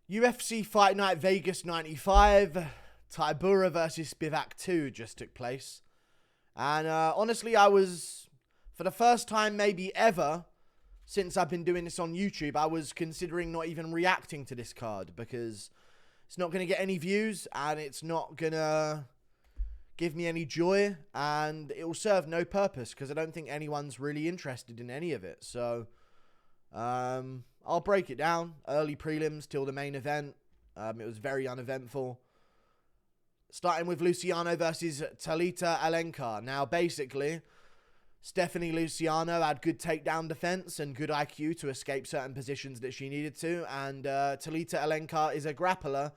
UFC Fight Night Vegas 95, Tybura versus Spivac 2 just took place. And honestly, I was, for the first time maybe ever, since I've been doing this on YouTube, I was considering not even reacting to this card because it's not going to get any views and it's not going to give me any joy and it will serve no purpose because I don't think anyone's really interested in any of it. So I'll break it down. Early prelims till the main event. It was very uneventful. Starting with Luciano versus Talita Alencar. Now, basically, Stephanie Luciano had good takedown defense and good IQ to escape certain positions that she needed to. And Talita Alencar is a grappler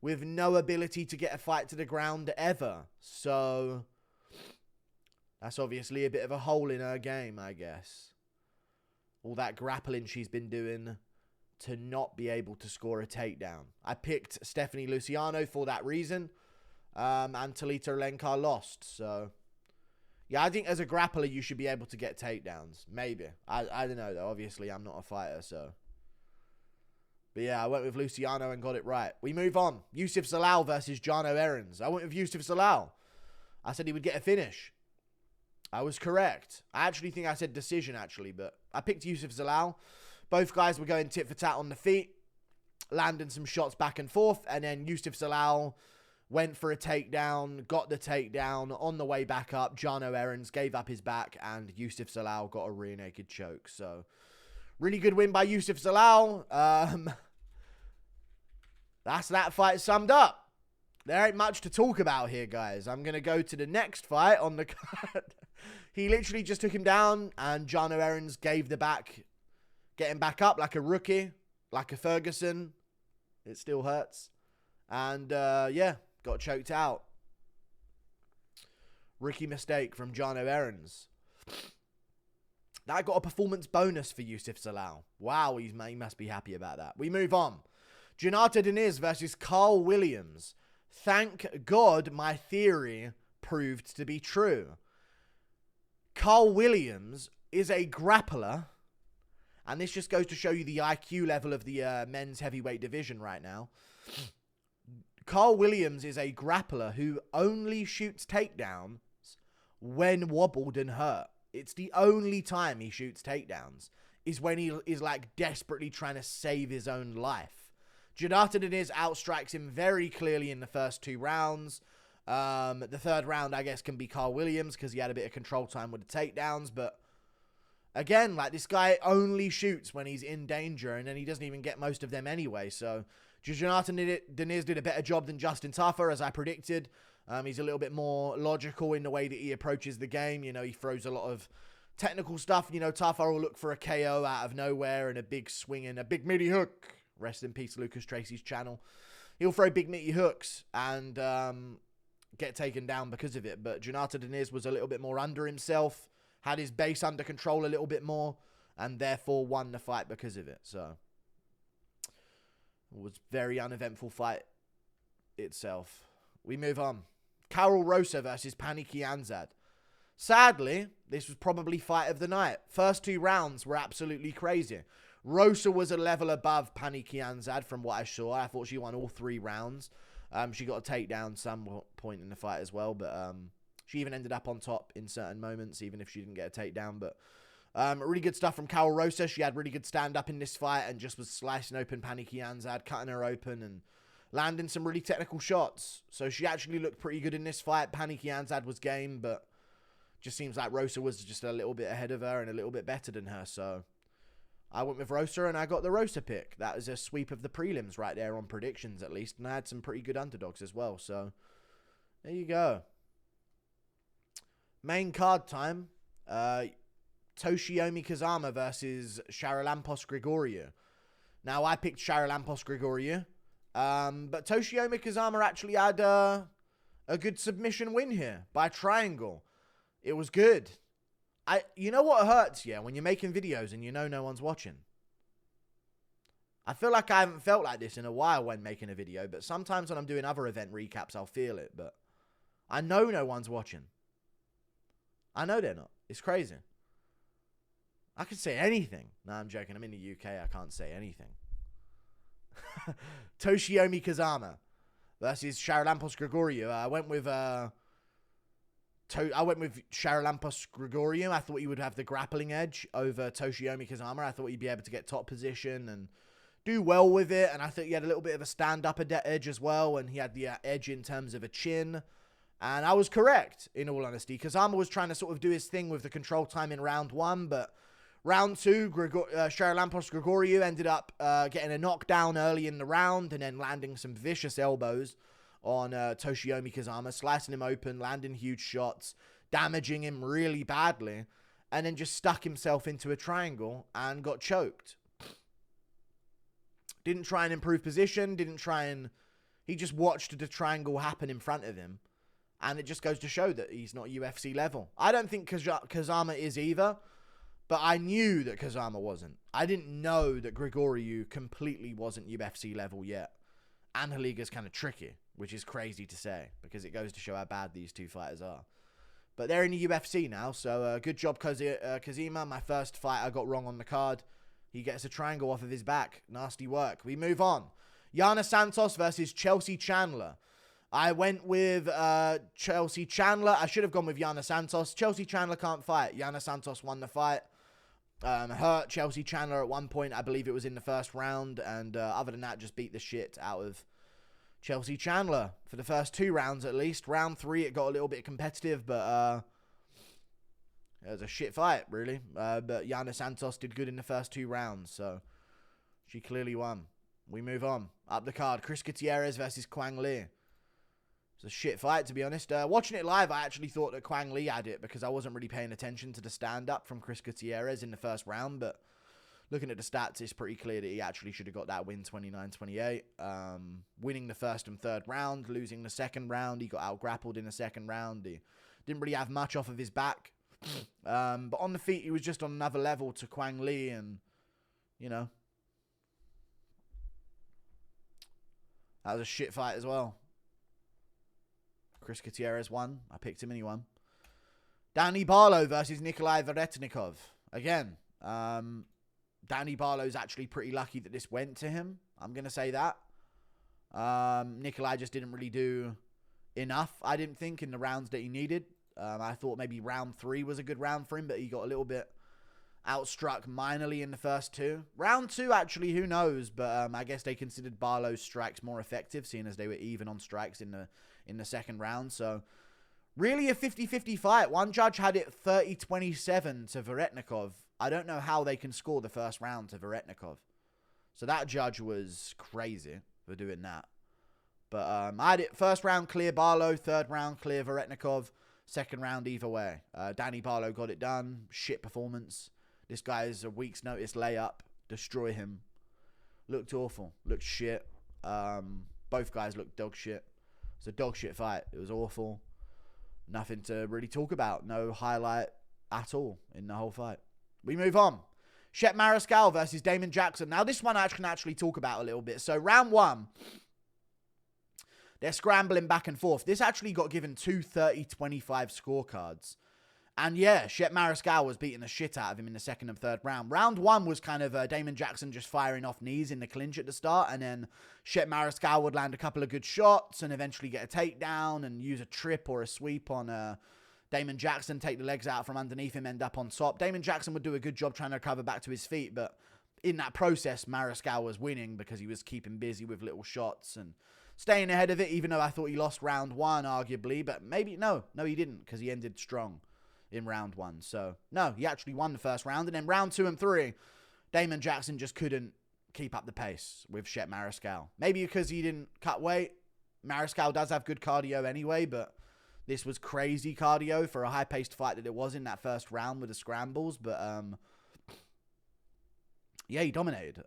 with no ability to get a fight to the ground ever. So that's obviously a bit of a hole in her game, I guess. All that grappling she's been doing to not be able to score a takedown. I picked Stephanie Luciano for that reason. And Talita Alencar lost. So, yeah, I think as a grappler, you should be able to get takedowns. Maybe. I don't know, though. Obviously, I'm not a fighter, so. But, yeah, I went with Luciano and got it right. We move on. Youssef Zalal versus Jarno Errens. I went with Youssef Zalal. I said he would get a finish. I was correct. I actually think I said decision, actually, but I picked Youssef Zalal. Both guys were going tit for tat on the feet, landing some shots back and forth, and then Youssef Zalal went for a takedown, got the takedown. On the way back up, Jarno Errens gave up his back, and Youssef Zalal got a rear naked choke. So, really good win by Youssef Zalal. That's that fight summed up. There ain't much to talk about here, guys. I'm going to go to the next fight on the card. He literally just took him down, and Jarno Errens gave the back, getting back up like a rookie, like a Ferguson. It still hurts. And, yeah, got choked out. Rookie mistake from Jarno Errens. That got a performance bonus for Youssef Zalal. Wow, he must be happy about that. We move on. Jhonta Diniz versus Karl Williams. Thank God my theory proved to be true. Karl Williams is a grappler. And this just goes to show you the IQ level of the men's heavyweight division right now. Karl Williams is a grappler who only shoots takedowns when wobbled and hurt. It's the only time he shoots takedowns is when he is like desperately trying to save his own life. Jhonta Diniz outstrikes him very clearly in the first 2 rounds. The third round, I guess, can be Karl Williams because he had a bit of control time with the takedowns. But again, like this guy only shoots when he's in danger and then he doesn't even get most of them anyway. So Jhonta Diniz did a better job than Justin Tafa, as I predicted. He's a little bit more logical in the way that he approaches the game. You know, he throws a lot of technical stuff. You know, Tafa will look for a KO out of nowhere and a big swing and a big meaty hook. Rest in peace, Lucas Tracy's channel. He'll throw big meaty hooks and get taken down because of it. But Jhonta Diniz was a little bit more under himself, had his base under control a little bit more, and therefore won the fight because of it. So it was a very uneventful fight itself. We move on. Karol Rosa versus Pannie Kianzad. Sadly, this was probably fight of the night. First 2 rounds were absolutely crazy. Rosa was a level above Pannie Kianzad from what I saw. I thought she won all 3 rounds. She got a takedown some point in the fight as well, but she even ended up on top in certain moments, even if she didn't get a takedown. But really good stuff from Karol Rosa. She had really good stand-up in this fight and just was slicing open Pannie Kianzad, cutting her open and landing some really technical shots. So she actually looked pretty good in this fight. Pannie Kianzad was game, but just seems like Rosa was just a little bit ahead of her and a little bit better than her. So I went with Rosa and I got the Rosa pick. That was a sweep of the prelims right there on predictions at least. And I had some pretty good underdogs as well. So there you go. Main card time. Thoshiomi Kazama versus Charalampos Grigoriou. Now I picked Charalampos Grigoriou. But Thoshiomi Kazama actually had a good submission win here by triangle. It was good. You know what hurts, yeah, when you're making videos and you know no one's watching? I feel like I haven't felt like this in a while when making a video, but sometimes when I'm doing other event recaps, I'll feel it, but I know no one's watching. I know they're not. It's crazy. I can say anything. No, I'm joking. I'm in the UK. I can't say anything. Thoshiomi Kazama versus Charalampos Grigoriou. I went with Charalampos Grigoriou. I thought he would have the grappling edge over Thoshiomi Kazama. I thought he'd be able to get top position and do well with it. And I think he had a little bit of a stand-up edge as well. And he had the edge in terms of a chin. And I was correct, in all honesty. Kazama was trying to sort of do his thing with the control time in round 1. But round 2, Charalampos Grigoriou ended up getting a knockdown early in the round. And then landing some vicious elbows on Thoshiomi Kazama. Slicing him open, landing huge shots. Damaging him really badly. And then just stuck himself into a triangle and got choked. Didn't try and improve position. He just watched the triangle happen in front of him. And it just goes to show that he's not UFC level. I don't think Kazama is either. But I knew that Kazama wasn't. I didn't know that Grigoriou completely wasn't UFC level yet. And Haliga's kind of tricky, which is crazy to say. Because it goes to show how bad these two fighters are. But they're in the UFC now. So good job, Kazima. My first fight I got wrong on the card. He gets a triangle off of his back. Nasty work. We move on. Yana Santos versus Chelsea Chandler. I went with Chelsea Chandler. I should have gone with Yana Santos. Chelsea Chandler can't fight. Yana Santos won the fight. Hurt Chelsea Chandler at one point. I believe it was in the first round. And other than that, just beat the shit out of Chelsea Chandler. For the first 2 rounds at least. Round 3, it got a little bit competitive. But it was a shit fight, really. But Yana Santos did good in the first 2 rounds. So she clearly won. We move on. Up the card. Chris Gutierrez versus Quang Lee. It's a shit fight, to be honest. Watching it live, I actually thought that Quang Lee had it because I wasn't really paying attention to the stand-up from Chris Gutierrez in the first round. But looking at the stats, it's pretty clear that he actually should have got that win 29-28. Winning the first and third round, losing the second round. He got out-grappled in the second round. He didn't really have much off of his back. But on the feet, he was just on another level to Quang Lee. And, you know, that was a shit fight as well. Chris Gutierrez won. I picked him and he won. Barlow versus Nikolay Veretennikov. Again, Barlow's actually pretty lucky that this went to him. I'm going to say that. Nikolay just didn't really do enough, I didn't think, in the rounds that he needed. I thought maybe round 3 was a good round for him, but he got a little bit outstruck minorly in the first 2. Round 2, actually, who knows? But I guess they considered Barlow's strikes more effective, seeing as they were even on strikes in the second round. So really a 50-50 fight. One judge had it 30-27 to Veretennikov. I don't know how they can score the first round to Veretennikov. So that judge was crazy for doing that. But I had it first round clear Barlow, third round clear Veretennikov, second round either way. Barlow got it done. Shit performance. This guy is a week's notice layup. Destroy him. Looked awful. Looked shit. Both guys looked dog shit. It's a dog shit fight. It was awful. Nothing to really talk about. No highlight at all in the whole fight. We move on. Chepe Mariscal versus Damon Jackson. Now, this one I can actually talk about a little bit. So, round 1, they're scrambling back and forth. This actually got given 2 30-25 scorecards. And yeah, Chepe Mariscal was beating the shit out of him in the second and third round. Round 1 was kind of Damon Jackson just firing off knees in the clinch at the start. And then Chepe Mariscal would land a couple of good shots and eventually get a takedown and use a trip or a sweep on Damon Jackson, take the legs out from underneath him, end up on top. Damon Jackson would do a good job trying to recover back to his feet. But in that process, Mariscal was winning because he was keeping busy with little shots and staying ahead of it, even though I thought he lost round 1, arguably. But maybe, no, he didn't, because he ended strong in round 1. So, no, he actually won the first round. And then round 2 and 3, Damon Jackson just couldn't keep up the pace with Chepe Mariscal. Maybe because he didn't cut weight. Mariscal does have good cardio anyway, but this was crazy cardio for a high-paced fight that it was in that first round with the scrambles. But, yeah, he dominated.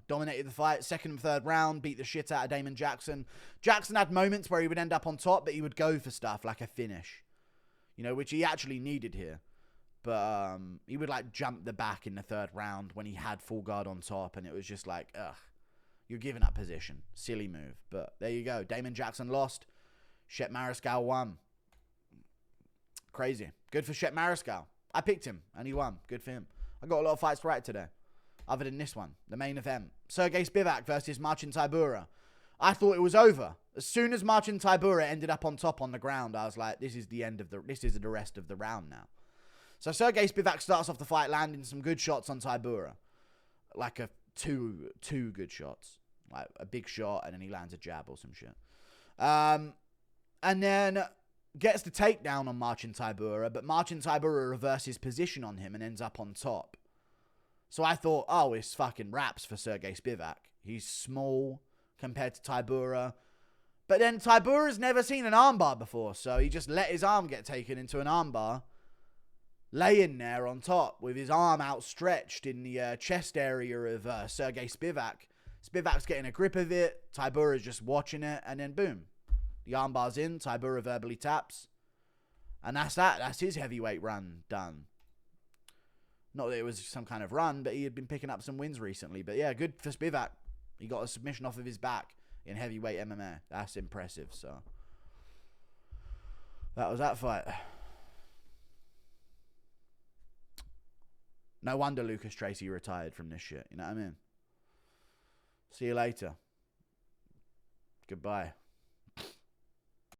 Dominated the fight. Second and third round, beat the shit out of Damon Jackson. Jackson had moments where he would end up on top, but he would go for stuff like a finish. You know, which he actually needed here. But he would, like, jump the back in the third round when he had full guard on top. And it was just like, ugh, you're giving up position. Silly move. But there you go. Damon Jackson lost. Chepe Mariscal won. Crazy. Good for Chepe Mariscal. I picked him, and he won. Good for him. I got a lot of fights right today. other than this one, the main event. Sergey Spivac versus Marcin Tybura. I thought it was over. As soon as Marcin Tybura ended up on top on the ground, I was like, this is the rest of the round now. So Sergey Spivac starts off the fight landing some good shots on Tybura. Like two good shots. Like a big shot, and then he lands a jab or some shit. And then gets the takedown on Marcin Tybura, but Marcin Tybura reverses position on him and ends up on top. So I thought, oh, it's fucking wraps for Sergey Spivac. He's small compared to Tybura. But then Tybura's never seen an armbar before, so he just let his arm get taken into an armbar, laying there on top with his arm outstretched in the chest area of Sergey Spivac. Spivac's getting a grip of it, Tybura's just watching it, and then boom. The armbar's in, Tybura verbally taps. And that's that. That's his heavyweight run done. Not that it was some kind of run, but he had been picking up some wins recently. But yeah, good for Spivac. He got a submission off of his back in heavyweight MMA. That's impressive, so. That was that fight. No wonder Lucas Tracy retired from this shit. You know what I mean? See you later. Goodbye.